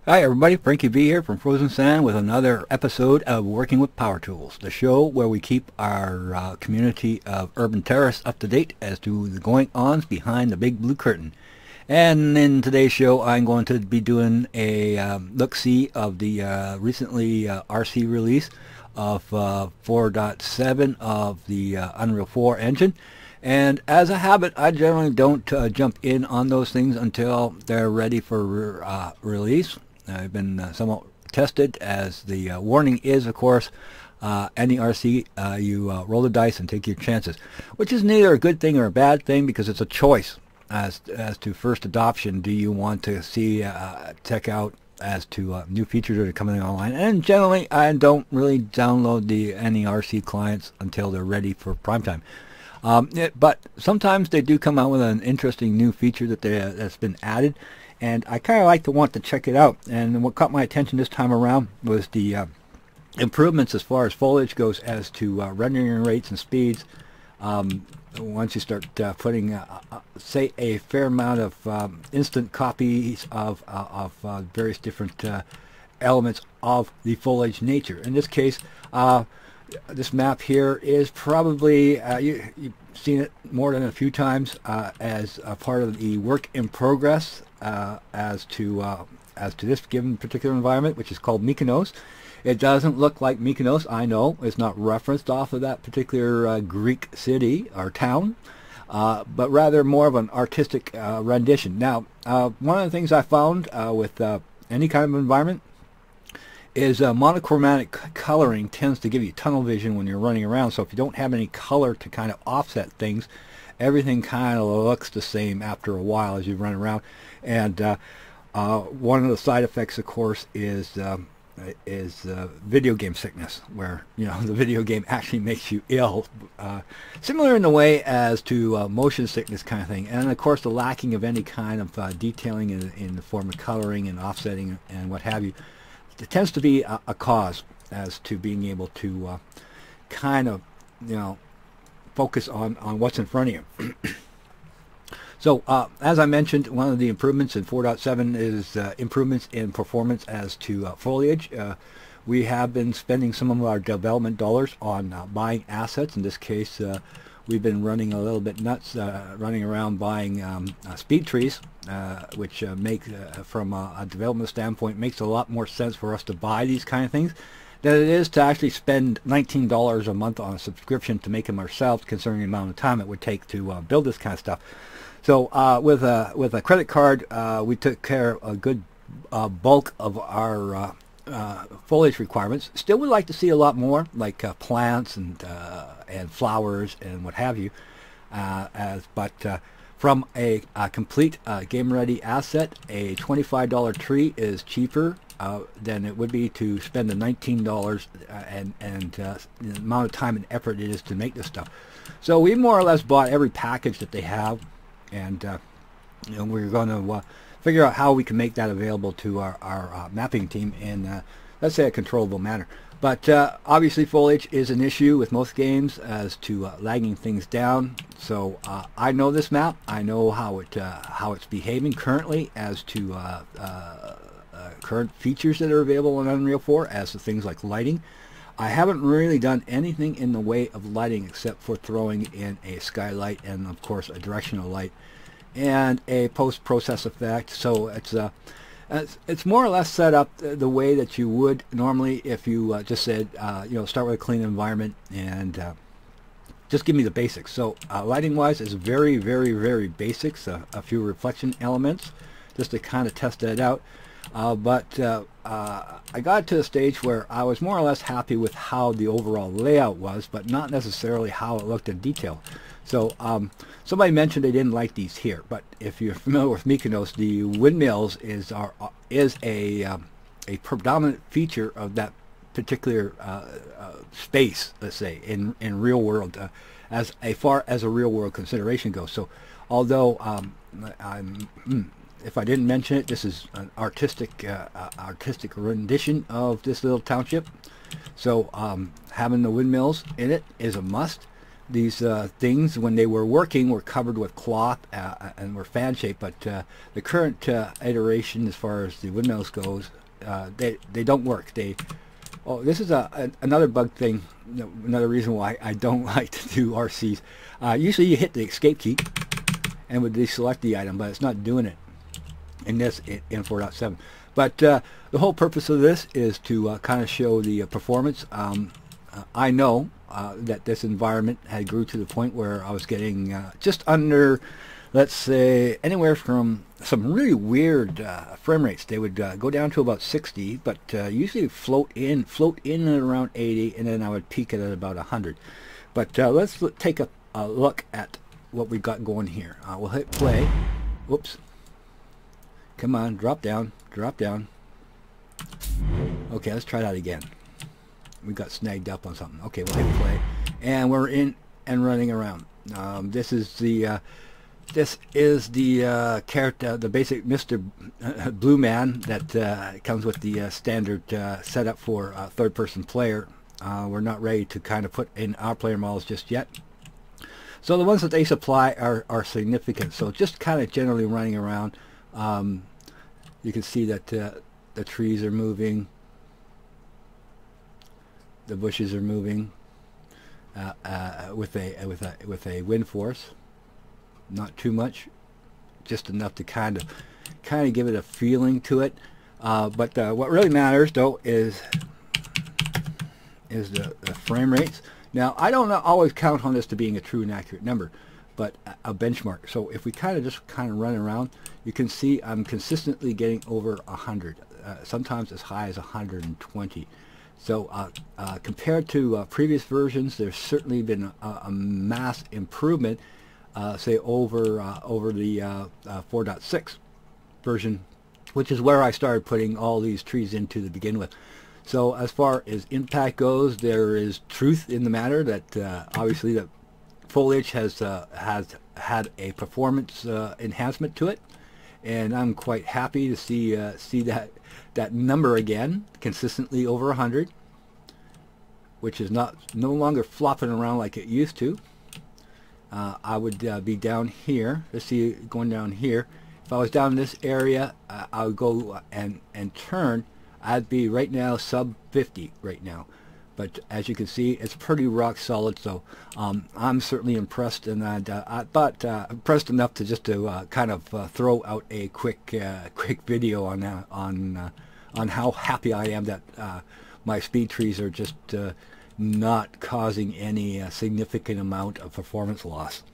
Hi everybody, Frankie B here from Frozen Sand with another episode of Working with Power Tools, the show where we keep our community of urban terrorists up to date as to the going-ons behind the big blue curtain. And in today's show, I'm going to be doing a look-see of the recently RC release of 4.7 of the Unreal 4 engine. And as a habit, I generally don't jump in on those things until they're ready for release. I've been somewhat tested, as the warning is, of course, any RC, you roll the dice and take your chances, which is neither a good thing or a bad thing because it's a choice as to first adoption. Do you want to see, check out as to new features that are coming online? And generally, I don't really download any RC clients until they're ready for prime time. But sometimes they do come out with an interesting new feature that's been added, and I kind of like to want to check it out. And what caught my attention this time around was the improvements as far as foliage goes, as to rendering rates and speeds. Once you start putting, say, a fair amount of instant copies of various different elements of the foliage nature. In this case, this map here is probably, you've seen it more than a few times as a part of the work in progress as to this given particular environment, which is called Mykonos. It doesn't look like Mykonos, I know. It's not referenced off of that particular Greek city or town, but rather more of an artistic rendition. Now, one of the things I found with any kind of environment is monochromatic coloring tends to give you tunnel vision when you're running around. So if you don't have any color to kind of offset things, everything kind of looks the same after a while as you run around. And one of the side effects, of course, is video game sickness, where the video game actually makes you ill, similar in the way as to motion sickness kind of thing. And of course, the lacking of any kind of detailing in the form of coloring and offsetting and what have you. It tends to be a cause as to being able to kind of, focus on what's in front of you. So, as I mentioned, one of the improvements in 4.7 is improvements in performance as to foliage. We have been spending some of our development dollars on buying assets. In this case, we've been running a little bit nuts, running around buying speed trees, which make, from a development standpoint, makes a lot more sense for us to buy these kind of things than it is to actually spend $19 a month on a subscription to make them ourselves, considering the amount of time it would take to build this kind of stuff. So with a credit card, we took care of a good bulk of our foliage requirements. Still would like to see a lot more, like plants and flowers and what have you. But from a complete game-ready asset, a $25 tree is cheaper than it would be to spend the $19 and the amount of time and effort it is to make this stuff. So we more or less bought every package that they have, and we're going to figure out how we can make that available to our mapping team in, let's say, a controllable manner. But obviously foliage is an issue with most games as to lagging things down. So I know this map. I know how it's behaving currently as to current features that are available in Unreal 4 as to things like lighting. I haven't really done anything in the way of lighting except for throwing in a skylight and, of course, a directional light and a post-process effect. So it's more or less set up the way that you would normally if you just said, start with a clean environment and just give me the basics. So lighting-wise is very, very, very basics. A few reflection elements just to kind of test that out. But I got to a stage where I was more or less happy with how the overall layout was, but not necessarily how it looked in detail. So somebody mentioned they didn't like these here, but if you're familiar with Mykonos, the windmills is a predominant feature of that particular space, let's say, in real world, as far as a real world consideration goes. So although if I didn't mention it, this is an artistic rendition of this little township. So having the windmills in it is a must. these things, when they were working, were covered with cloth and were fan shaped, but the current iteration as far as the windmills goes, they don't work. This is another bug thing, another reason why I don't like to do RCs. Usually you hit the escape key and would deselect the item, but it's not doing it in this in 4.7. But the whole purpose of this is to kind of show the performance. I know that this environment had grew to the point where I was getting just under, let's say, anywhere from some really weird frame rates. They would go down to about 60, but usually float in at around 80, and then I would peak it at about 100. But let's take a look at what we got going here. We'll hit play. Whoops. Come on, drop down, drop down. Okay, let's try that again. We got snagged up on something. Okay, we'll hit play, and we're in and running around. This is the character, the basic Mr. Blue Man that comes with the standard setup for third-person player. We're not ready to kind of put in our player models just yet. So the ones that they supply are significant. So just kind of generally running around. You can see that the trees are moving. The bushes are moving with a wind force, not too much, just enough to kind of give it a feeling to it. But what really matters, though, is the frame rates. Now, I don't always count on this to being a true and accurate number, but a benchmark. So if we just run around, you can see I'm consistently getting over 100, sometimes as high as 120. So compared to previous versions, there's certainly been a mass improvement, say over the 4.6 version, which is where I started putting all these trees into to begin with. So as far as impact goes, there is truth in the matter that obviously the Foliage has had a performance enhancement to it, and I'm quite happy to see that number again, consistently over 100, which is no longer flopping around like it used to. I would be down here. Let's see, going down here. If I was down in this area, I would go and turn. I'd be right now sub 50 right now. But as you can see, it's pretty rock solid. So I'm certainly impressed, and impressed enough to just to kind of throw out a quick video on how happy I am that my speed trees are just not causing any significant amount of performance loss.